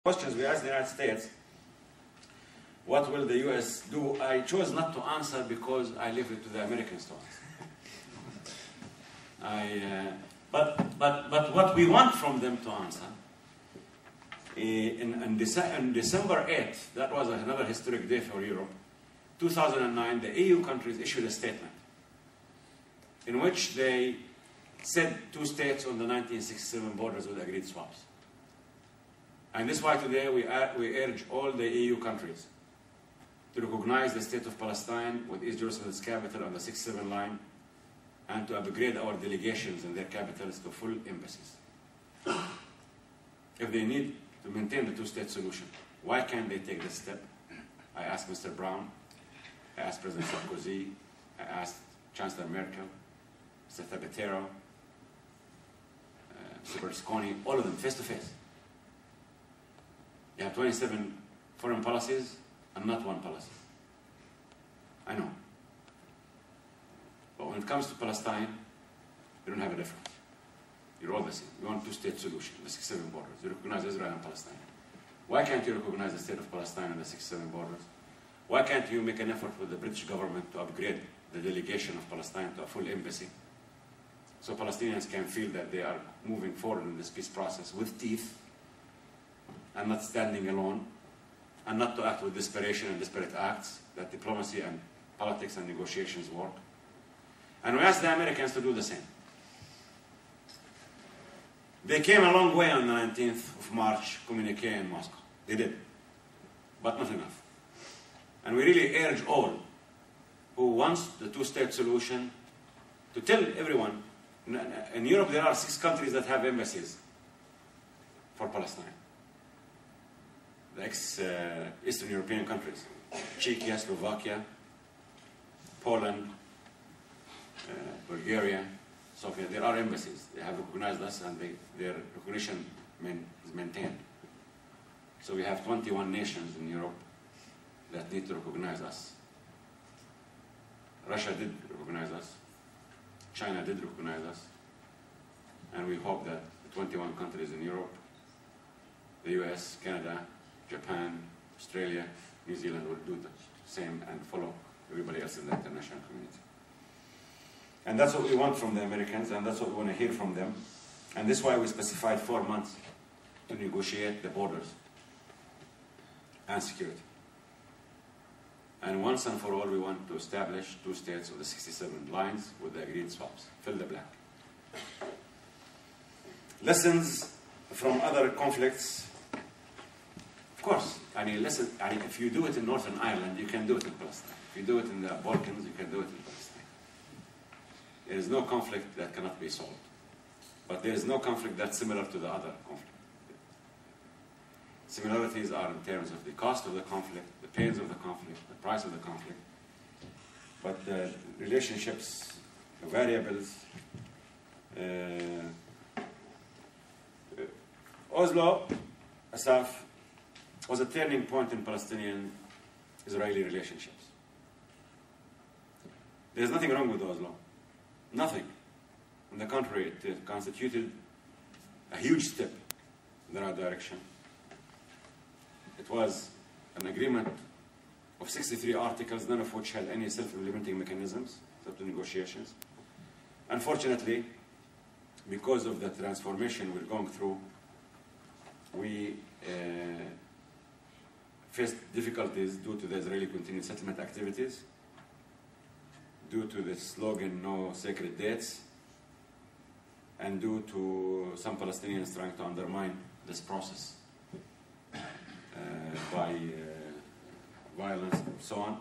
questions we asked the United States, what will the US do? I chose not to answer because I leave it to the Americans to answer. But what we want from them to answer, in December 8th, that was another historic day for Europe, 2009, the EU countries issued a statement in which they said 2 states on the 1967 borders with agreed swaps. And this is why today we urge all the EU countries to recognize the state of Palestine with East Jerusalem's capital on the 6-7 line and to upgrade our delegations in their capitals to full embassies. If they need to maintain the 2-state solution, why can't they take this step? I asked Mr. Brown, I asked President Sarkozy, I asked Chancellor Merkel, Mr. Zapatero, Mr. Berlusconi, all of them face to face. You have 27 foreign policies and not one policy. I know. But when it comes to Palestine, you don't have a difference. You're all the same. You want a 2-state solution, the 6-7 borders. You recognize Israel and Palestine. Why can't you recognize the state of Palestine and the 6-7 borders? Why can't you make an effort with the British government to upgrade the delegation of Palestine to a full embassy so Palestinians can feel that they are moving forward in this peace process with teeth and not standing alone, and not to act with desperation and desperate acts, that diplomacy and politics and negotiations work. And we asked the Americans to do the same. They came a long way on the 19th of March communique in Moscow. They did, but not enough. And we really urge all who wants the 2-state solution to tell everyone, in Europe there are 6 countries that have embassies for Palestine. The ex-Eastern European countries, Czechia, Slovakia, Poland, Bulgaria, Sofia, there are embassies. They have recognized us and their recognition is maintained. So we have 21 nations in Europe that need to recognize us. Russia did recognize us. China did recognize us. And we hope that the 21 countries in Europe, the US, Canada, Japan, Australia, New Zealand will do the same and follow everybody else in the international community. And that's what we want from the Americans, and that's what we want to hear from them. And this is why we specified 4 months to negotiate the borders and security. And once and for all, we want to establish 2 states of the 67 lines with the agreed swaps. Fill the blank. Lessons from other conflicts. Of course, I mean, listen, if you do it in Northern Ireland, you can do it in Palestine. If you do it in the Balkans, you can do it in Palestine. There is no conflict that cannot be solved. But there is no conflict that's similar to the other conflict. Similarities are in terms of the cost of the conflict, the pains of the conflict, the price of the conflict. But the relationships, the variables, Oslo, Asaf, was a turning point in Palestinian-Israeli relationships. There's nothing wrong with Oslo. Nothing. On the contrary, it constituted a huge step in the right direction. It was an agreement of 63 articles, none of which had any self-implementing mechanisms, except the negotiations. Unfortunately, because of the transformation we're going through, we faced difficulties due to the Israeli continued settlement activities, due to the slogan, no sacred dates, and due to some Palestinians trying to undermine this process by violence and so on,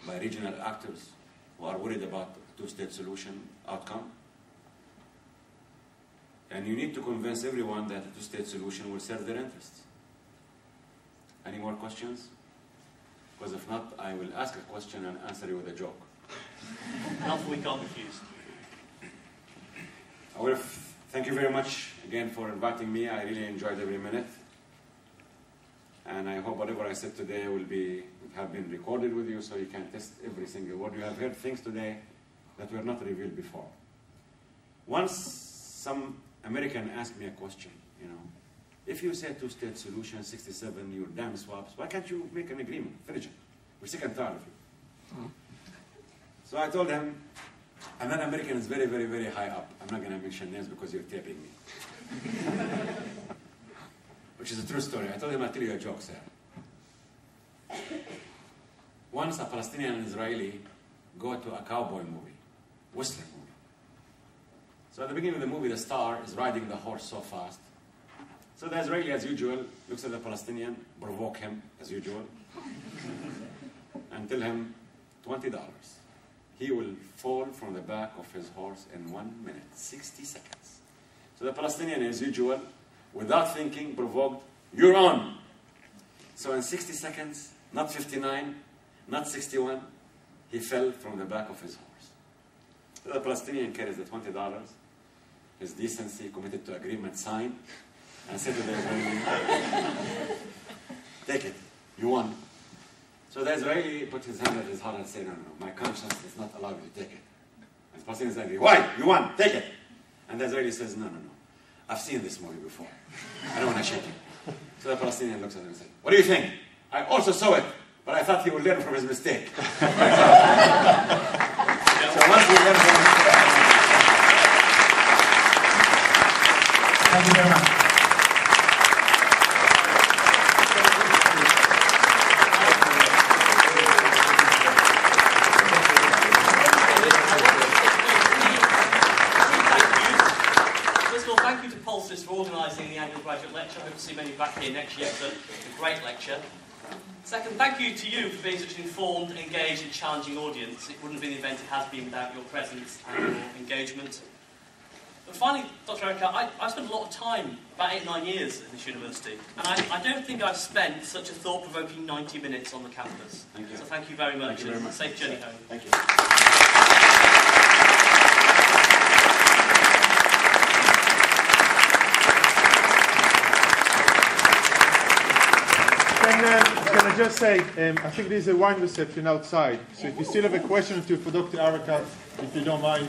by regional actors who are worried about the 2-state solution outcome. And you need to convince everyone that the 2-state solution will serve their interests. Any more questions? Because if not, I will ask a question and answer you with a joke. Helpfully confused. Thank you very much again for inviting me. I really enjoyed every minute. And I hope whatever I said today will have been recorded with you so you can test every single word. You have heard things today that were not revealed before. Once some American asked me a question, if you say two-state solution, 67, your dam swaps, why can't you make an agreement? Finish it. We're sick and tired of you. So I told him, and then American is very, very, very high up. I'm not going to mention names because you're taping me. Which is a true story. I told him, I'll tell you a joke, sir. Once a Palestinian and Israeli go to a cowboy movie, Western movie. So at the beginning of the movie, the star is riding the horse so fast. So the Israeli, as usual, looks at the Palestinian, provoke him, as usual, and tell him $20. He will fall from the back of his horse in 1 minute, 60 seconds. So the Palestinian, as usual, without thinking, provoked, you're on. So in 60 seconds, not 59, not 61, he fell from the back of his horse. So the Palestinian carries the $20, his decency, committed to agreement, signed, and said to the Israeli, take it, you won. So the Israeli put his hand at his heart and said, no, my conscience does not allow me to take it. And the Palestinian is angry, why? You won, take it. And the Israeli says, no. I've seen this movie before. I don't want to shake it. So the Palestinian looks at him and says, what do you think? I also saw it, but I thought he would learn from his mistake. So once we learn from his mistake. Thank you very much. For organising the annual graduate lecture. I hope to see many back here next year for a great lecture. Second, thank you to you for being such an informed, engaged and challenging audience. It wouldn't have been the event it has been without your presence and your engagement. And finally, Dr. Erekat, I've spent a lot of time, about 8-9 years at this university, and I don't think I've spent such a thought-provoking 90 minutes on the campus. Thank you. So thank you very much, and a safe journey home. Thank you. Can I just say, I think there's a wine reception outside, so if you still have a question or two for Dr. Erekat, if you don't mind.